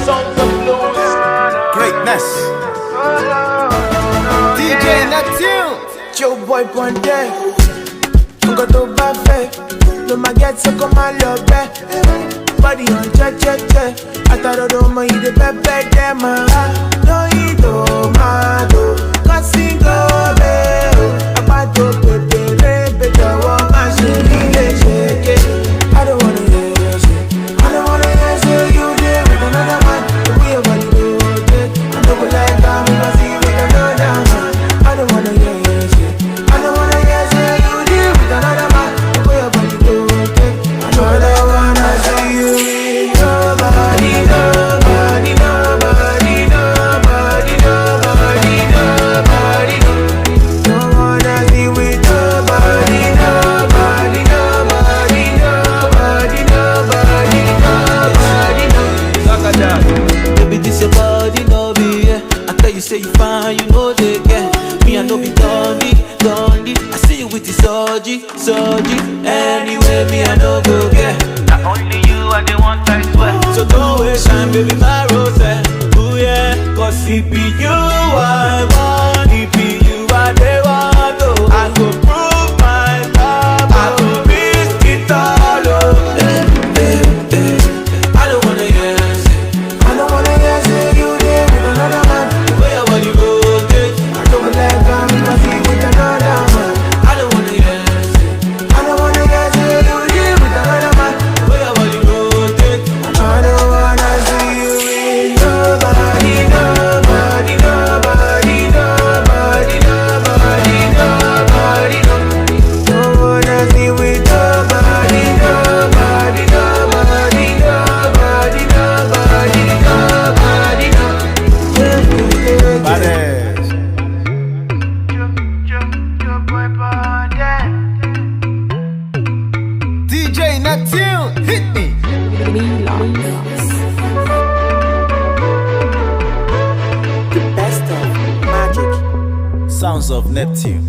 sounds of blues. Greatness. DJ Neptune. Joe boy Ponte. Nko to ba fe. No ma get so come my love back. Body on che. Ataro do mo ide pepe dem ma. No ito ma do. Kasingo be. Abato pepe rebe jawo ma se ile shake. I don't wanna hear you say. I don't wanna hear say you there with another man. The way your body do it. I don't like that when I see you with another man. I don't wanna hear you say. I don't wanna hear say you there with another man. The way your body do it. I don't wanna see you with nobody. Don't wanna see with nobody. Baby, this your body, no be, yeah. I tell you, say you fine, you know they get. Me, I know be dundee. I see you with the surgery. Anyway, me, I know go get. Not only you are the one I swear. So don't waste time, baby, my rose. Ooh, yeah. Cause it be you I want. It be you I they want, oh. I go prove my love, I go risk it all, oh. I don't wanna hear say. I don't wanna hear say you there with another man. The way your body rotate. I don't like that when I see you with another man. I don't wanna hear say. I don't wanna hear say you there with another man. The way your body rotate. I don't wanna see you with nobody. Don't wanna see with nobody. Badass. DJ Neptune. Hit me. The best of magic. Sounds of Neptune.